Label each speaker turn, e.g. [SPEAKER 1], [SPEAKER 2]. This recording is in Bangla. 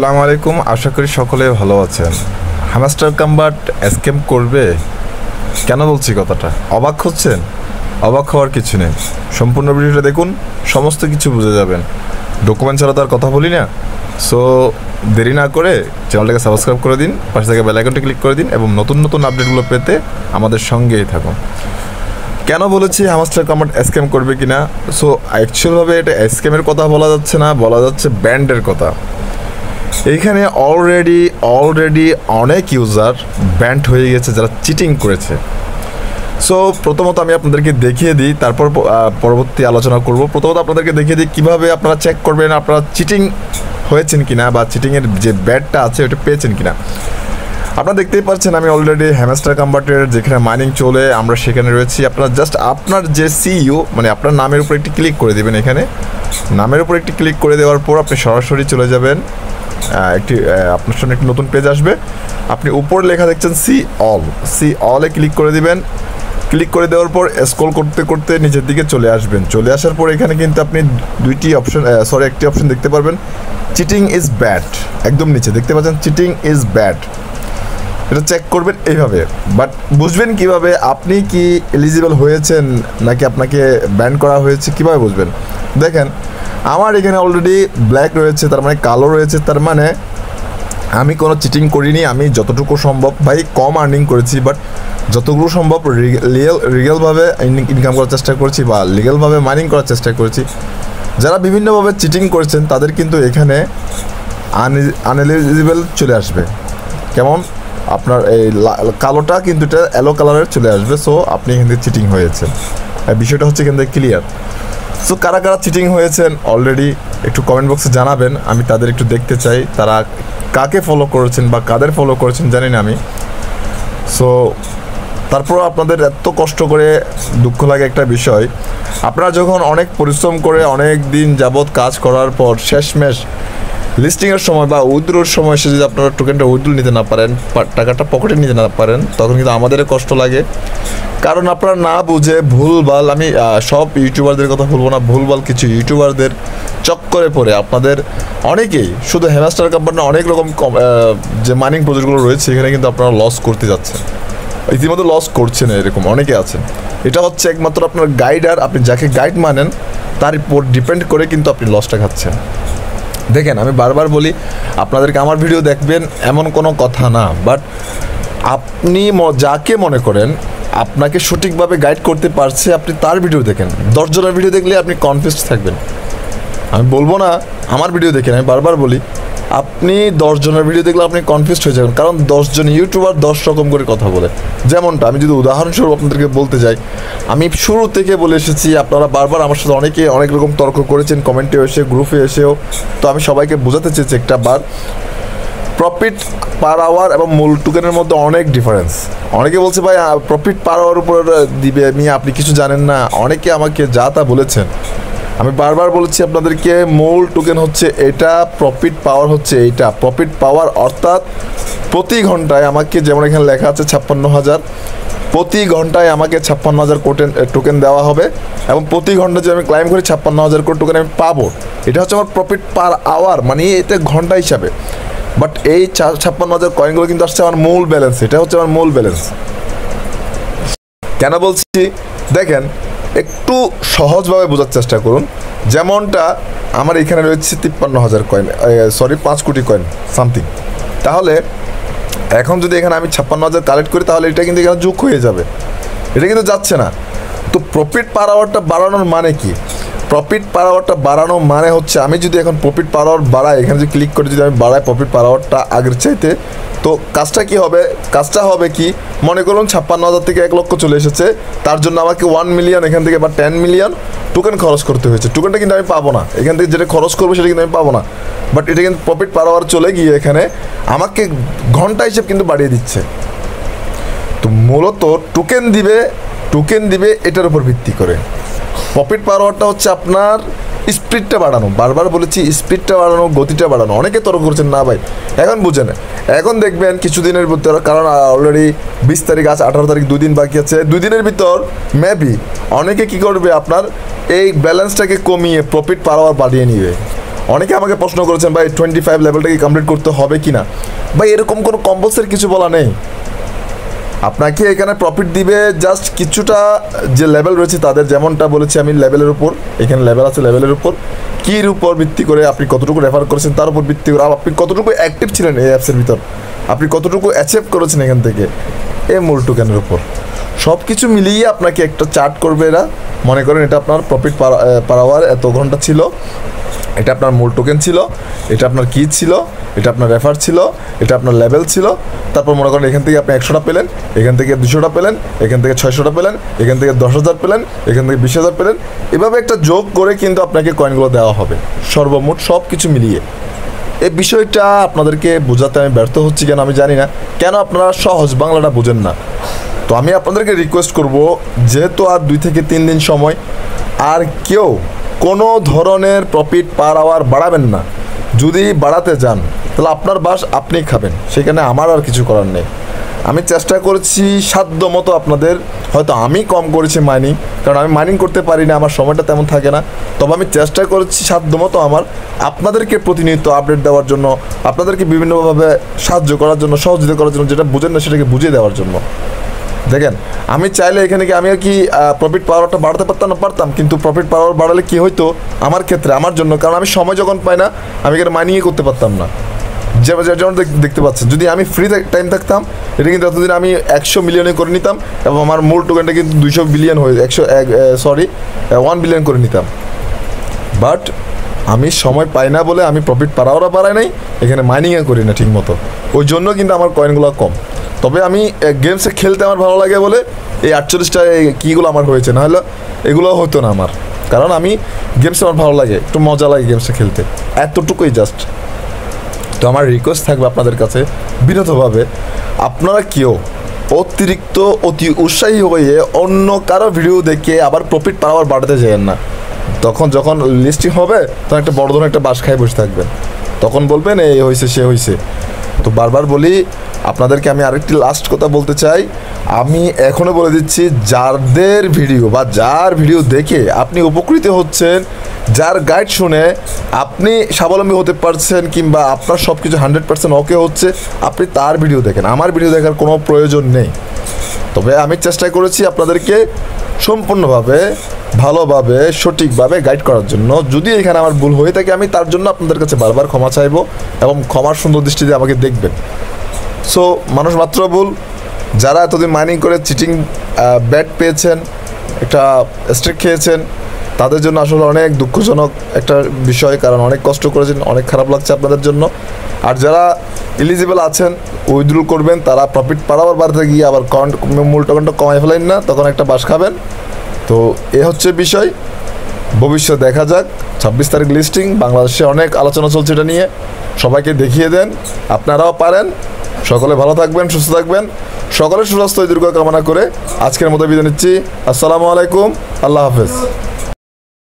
[SPEAKER 1] আসসালামু আলাইকুম, আশা করি সকলে ভালো আছেন। হ্যামস্টার কম্বাট স্ক্যাম করবে কেন বলছি কথাটা? অবাক হচ্ছেন? অবাক হওয়ার কিছু নেই, সম্পূর্ণ ভিডিওটা দেখুন, সমস্ত কিছু বুঝে যাবেন। ডকুমেন্ট ছাড়া তো আর কথা বলি না। সো দেরি না করে চ্যানেলটাকে সাবস্ক্রাইব করে দিন, পাশে থেকে বেল আইকনটি ক্লিক করে দিন এবং নতুন নতুন আপডেটগুলো পেতে আমাদের সঙ্গেই থাকুন। কেন বলেছি হ্যামস্টার কম্বাট স্ক্যাম করবে কিনা? সো অ্যাকচুয়ালভাবে এটা স্ক্যামের কথা বলা যাচ্ছে না, বলা যাচ্ছে ব্যান্ডের কথা। এইখানে অলরেডি অনেক ইউজার ব্যান্ড হয়ে গেছে যারা চিটিং করেছে। সো প্রথমত আমি আপনাদেরকে দেখিয়ে দিই, তারপর পরবর্তী আলোচনা করব। প্রথমত আপনাদেরকে দেখিয়ে দিই কীভাবে আপনারা চেক করবেন আপনারা চিটিং হয়েছেন কিনা বা চিটিংয়ের যে ব্যাডটা আছে ওটা পেয়েছেন কিনা। আপনারা দেখতেই পাচ্ছেন আমি অলরেডি হ্যামস্টার কম্বাটের যেখানে মাইনিং চলে আমরা সেখানে রয়েছি। আপনারা জাস্ট আপনার যে সিইও মানে আপনার নামের উপর একটি ক্লিক করে দেবেন। এখানে নামের উপর একটি ক্লিক করে দেওয়ার পর আপনি সরাসরি চলে যাবেন, একটি আপনার সামনে একটি নতুন পেজ আসবে। আপনি উপর লেখা দেখছেন সি অলে ক্লিক করে দিবেন। ক্লিক করে দেওয়ার পর স্ক্রল করতে করতে নিচের দিকে চলে আসবেন। চলে আসার পর এখানে কিন্তু আপনি একটি অপশন দেখতে পারবেন, চিটিং ইজ ব্যাড। একদম নিচে দেখতে পাচ্ছেন চিটিং ইজ ব্যাড। এটা চেক করবেন এইভাবে। বাট বুঝবেন কিভাবে আপনি কি এলিজিবল হয়েছেন নাকি আপনাকে ব্যান করা হয়েছে, কিভাবে বুঝবেন? দেখেন আমার এখানে অলরেডি ব্ল্যাক রয়েছে, তার মানে কালো রয়েছে, তার মানে আমি কোনো চিটিং করিনি। আমি যতটুকু সম্ভব ভাই কম আর্নিং করেছি, বাট যতটুকু সম্ভব লিগ্যালভাবে ইনকাম করার চেষ্টা করেছি বা লিগ্যালভাবে মাইনিং করার চেষ্টা করেছি। যারা বিভিন্নভাবে চিটিং করেছেন তাদের কিন্তু এখানে আনএলিজিবল চলে আসবে। কেমন? আপনার এই কালোটা কিন্তু এটা অ্যালো কালারের চলে আসবে। সো আপনি এখান থেকে চিটিং হয়েছেন, বিষয়টা হচ্ছে এখান থেকে ক্লিয়ার। সো কারা কারা চিটিং হয়েছেন অলরেডি একটু কমেন্ট বক্সে জানাবেন, আমি তাদের একটু দেখতে চাই তারা কাকে ফলো করেছেন বা কাদের ফলো করেছেন জানি না আমি। সো তারপর আপনাদের এত কষ্ট করে দুঃখ লাগে একটা বিষয়, আপনারা যখন অনেক পরিশ্রম করে অনেক দিন যাবৎ কাজ করার পর শেষমেশ লিস্টিংয়ের সময় বা উইথড্রোর সময় এসে যদি আপনারা টোকেনটা উইথড্রো নিতে না পারেন, টাকাটা পকেটে নিতে না পারেন, তখন কিন্তু আমাদেরও কষ্ট লাগে। কারণ আপনারা না বুঝে ভুলভাল, আমি সব ইউটিউবারদের কথা বলবো না, ভুলভাল কিছু ইউটিউবারদের চক্করে পড়ে আপনাদের অনেকেই শুধু হ্যামস্টার কম্বাট না অনেক রকম যে মাইনিং প্রজেক্টগুলো রয়েছে এখানে কিন্তু আপনারা লস করতে যাচ্ছেন, ইতিমধ্যে লস করছেন, এরকম অনেকে আছেন। এটা হচ্ছে একমাত্র আপনার গাইডার, আপনি যাকে গাইড মানেন তার উপর ডিপেন্ড করে কিন্তু আপনি লসটা খাচ্ছেন। দেখেন আমি বারবার বলি আপনাদেরকে, আমার ভিডিও দেখবেন এমন কোনো কথা না, বাট আপনি যাকে মনে করেন আপনাকে সঠিকভাবে গাইড করতে পারছে আপনি তার ভিডিও দেখেন। 10 জনের ভিডিও দেখলে আপনি কনফিউজ থাকবেন। আমি বলবো না আমার ভিডিও দেখেন, আমি বারবার বলি আপনি 10 জনের ভিডিও দেখলে আপনি কনফিউজ হয়ে যাবেন। কারণ 10 জন ইউটিউবার 10 রকম করে কথা বলে। যেমনটা আমি যদি উদাহরণস্বরূপ আপনাদেরকে বলতে যাই, আমি শুরু থেকে বলে এসেছি, আপনারা বারবার আমার সাথে অনেক রকম তর্ক করেছেন কমেন্টে এসে, গ্রুপে এসেও। তো আমি সবাইকে বোঝাতে চেয়েছি একটা বার, প্রফিট পার আওয়ার এবং মূল টোকেনের মধ্যে অনেক ডিফারেন্স। অনেকে বলছে ভাই প্রফিট পার আওয়ার উপর দিবে, আপনি কিছু জানেন না, অনেকে আমাকে যা তা বলেছেন। আমি বারবার বলেছি আপনাদেরকে, মূল টোকেন হচ্ছে এটা, প্রফিট পাওয়ার হচ্ছে এইটা। প্রফিট পাওয়ার অর্থাৎ প্রতি ঘন্টায় আমাকে, যেমন এখানে লেখা আছে 56,000, প্রতি ঘন্টায় আমাকে 56,000 টোকেন দেওয়া হবে এবং প্রতি ঘন্টা যদি আমি ক্লাইম করি 56,000 করে টোকেন আমি পাবো। এটা হচ্ছে আমার প্রফিট পার আওয়ার, মানে এটা ঘন্টা হিসাবে। বাট এই 56,000 কয়েনগুলো কিন্তু আসছে আমার মূল ব্যালেন্স, এটা হচ্ছে আমার মূল ব্যালেন্স। কেন বলছি দেখেন, একটু সহজভাবে বোঝার চেষ্টা করুন। যেমনটা আমার এখানে রয়েছে 53,000 কয়েন, 5 কোটি কয়েন সামথিং। তাহলে এখন যদি এখানে আমি 56,000 কালেক্ট করি তাহলে এটা কিন্তু এখানে যোগ হয়ে যাবে, এটা কিন্তু যাচ্ছে না। তো প্রফিট পার আওয়ারটা বাড়ানোর মানে কি? প্রফিট পার আওয়ারটা বাড়ানো মানে হচ্ছে আমি যদি এখন প্রফিট পার আওয়ার বাড়াই, এখানে যদি ক্লিক করে যদি আমি বাড়াই প্রফিট পার আওয়ারটা আগের চাইতে, তো কাজটা কি হবে? কাজটা হবে কি, মনে করুন 56,000 থেকে 1 লক্ষ চলে এসেছে, তার জন্য আমাকে 1 মিলিয়ন এখান থেকে বা 10 মিলিয়ন টোকেন খরচ করতে হয়েছে। টোকেনটা কিন্তু আমি পাবো না, এখান থেকে যেটা খরচ করবো সেটা কিন্তু আমি পাবো না। বাট এটা কিন্তু প্রফিট পার আওয়ার চলে গিয়ে এখানে আমাকে ঘন্টা হিসেব কিন্তু বাড়িয়ে দিচ্ছে। তো মূলত টোকেন দিবে এটার উপর ভিত্তি করে। প্রফিট পার আওয়ারটা হচ্ছে আপনার স্পিডটা বাড়ানো, বারবার বলেছি স্পিডটা বাড়ানো, গতিটা বাড়ানো। অনেকে তর্ক করছেন না ভাই, এখন বুঝেন, এখন দেখবেন কিছুদিনের ভিতর, কারণ অলরেডি 20 তারিখ আছে, 18 তারিখ 2 দিন বাকি আছে, 2 দিনের ভিতর মেবি অনেকে কি করবে, আপনার এই ব্যালেন্সটাকে কমিয়ে প্রফিট পার আওয়ার বাড়িয়ে নিবে। অনেকে আমাকে প্রশ্ন করেছেন ভাই 25 লেভেলটাকে কমপ্লিট করতে হবে কি না। ভাই এরকম কোনো কম্পালসারি কিছু বলা নেই। আপনাকে এখানে প্রফিট দিবে জাস্ট কিছুটা যে লেভেল রয়েছে তাদের, যেমনটা বলেছি আমি লেভেলের উপর, এখানে লেভেল আছে, লেভেলের উপর কির উপর ভিত্তি করে আপনি কতটুকু রেফার করেছেন তার উপর ভিত্তি করে আপনি কতটুকু অ্যাক্টিভ ছিলেন এই অ্যাপসের ভিতর, আপনি কতটুকু অ্যাচিভ করেছেন এখান থেকে, এই মূল টোকেনের উপর সব কিছু মিলিয়ে আপনাকে একটা চার্ট করবে এরা। মনে করেন এটা আপনার প্রফিট পার আওয়ার এত ঘন্টা ছিল, এটা আপনার মূল টোকেন ছিল, এটা আপনার কি ছিল, এটা আপনার রেফার ছিল, এটা আপনার লেভেল ছিল। তারপর মনে করেন এখান থেকে আপনি 100টা পেলেন, এখান থেকে 200টা পেলেন, এখান থেকে 600টা পেলেন, এখান থেকে 10,000 পেলেন, এখান থেকে 20,000 পেলেন। এভাবে একটা যোগ করে কিন্তু আপনাকে কয়েনগুলো দেওয়া হবে সর্বমোট সব কিছু মিলিয়ে। এই বিষয়টা আপনাদেরকে বোঝাতে আমি ব্যর্থ হচ্ছি কেন আমি জানি না, কেন আপনারা সহজ বাংলাটা বোঝেন না। তো আমি আপনাদেরকে রিকোয়েস্ট করব, যেহেতু আর 2 থেকে 3 দিন সময়, আর কেউ কোনো ধরনের প্রফিট পার আওয়ার বাড়াবেন না। যদি বাড়াতে যান তাহলে আপনার বাস আপনি খাবেন, সেখানে আমার আর কিছু করার নেই। আমি চেষ্টা করেছি সাধ্য মতো আপনাদের, হয়তো আমি কম করেছি মাইনিং, কারণ আমি মাইনিং করতে পারি না, আমার সময়টা তেমন থাকে না। তবে আমি চেষ্টা করেছি সাধ্য মতো আমার আপনাদেরকে প্রতিনিয়ত আপডেট দেওয়ার জন্য, আপনাদেরকে বিভিন্নভাবে সাহায্য করার জন্য, সহযোগিতা করার জন্য, যেটা বুঝেন না সেটাকে বুঝিয়ে দেওয়ার জন্য। দেখেন আমি চাইলে এখানে কি আমি কি প্রফিট পাওয়ারটা বাড়াতে পারতাম, কিন্তু প্রফিট পাওয়ার বাড়ালে কি হইতো আমার ক্ষেত্রে, আমার জন্য, কারণ আমি সময় যখন পাই না আমি এখানে মাইনিংই করতে পারতাম না। যেমন দেখতে পাচ্ছেন, যদি আমি ফ্রি টাইম থাকতাম এটা কিন্তু এতদিন আমি 100 মিলিয়নে করে নিতাম এবং আমার মূল টোকেনটা কিন্তু 200 বিলিয়ন হয়ে 1 বিলিয়ন করে নিতাম। বাট আমি সময় পাই না বলে আমি প্রফিট পাওয়ারও বাড়াই নাই, এখানে মাইনিংও করি না ঠিক মতো, ওই জন্য কিন্তু আমার কয়েনগুলো কম। তবে আমি গেমসে খেলতে আমার ভালো লাগে বলে এই 48টা কীগুলো আমার হয়েছে, নাহলে এগুলো হতো না আমার, কারণ আমি গেমসে আমার ভালো লাগে, একটু মজা লাগে গেমসে খেলতে, এতটুকুই জাস্ট। তো আমার রিকোয়েস্ট থাকবে আপনাদের কাছে বিরতভাবে, আপনারা কেউ অতিরিক্ত অতি উৎসাহী হয়ে অন্য কারো ভিডিও দেখে আবার প্রফিট পাওয়ার বাড়াতে যাবেন না। যখন লিস্টিং হবে তখন একটা বড় ধরনের একটা বাস খাই বসে থাকবেন, তখন বলবেন এই হয়েছে সে হয়েছে। তো বারবার বলি আপনাদেরকে, আমি আরেকটি লাস্ট কথা বলতে চাই, আমি এখনও বলে দিচ্ছি, যাদের ভিডিও বা যার ভিডিও দেখে আপনি উপকৃত হচ্ছেন, যার গাইড শুনে আপনি স্বাবলম্বী হতে পারছেন, কিংবা আপনার সব কিছু 100% ওকে হচ্ছে, আপনি তার ভিডিও দেখেন, আমার ভিডিও দেখার কোনো প্রয়োজন নেই। তবে আমি চেষ্টা করেছি আপনাদেরকে সম্পূর্ণভাবে ভালোভাবে সঠিকভাবে গাইড করার জন্য। যদি এখানে আমার ভুল হয়ে থাকে আমি তার জন্য আপনাদের কাছে বারবার ক্ষমা চাইবো এবং ক্ষমার সুন্দর দৃষ্টিতে আমাকে দেখবেন। সো মানুষ মাত্র ভুল, যারা এতদিন মাইনিং করে চিটিং ব্যাট পেয়েছেন, একটা স্ট্রিক খেয়েছেন, তাদের জন্য আসলে অনেক দুঃখজনক একটা বিষয়, কারণ অনেক কষ্ট করেছেন, অনেক খারাপ লাগছে আপনাদের জন্য। আর যারা এলিজিবল আছেন উইথড্রল করবেন, তারা প্রফিট পাওয়ার বাড়তে গিয়ে আবার মূল টোকেনটা কমাই ফেলেন না, তখন একটা বাস খাবেন। তো এ হচ্ছে বিষয়, ভবিষ্যৎ দেখা যাক। 26 তারিখ লিস্টিং, বাংলাদেশে অনেক আলোচনা চলছে এটা নিয়ে, সবাইকে দেখিয়ে দেন, আপনারাও পারেন। সকলে ভালো থাকবেন, সুস্থ থাকবেন, সকলের সুস্বাস্থ্য দীর্ঘ কামনা করে আজকের মতো বিদায় নিচ্ছি। আসসালামু আলাইকুম, আল্লাহ হাফেজ।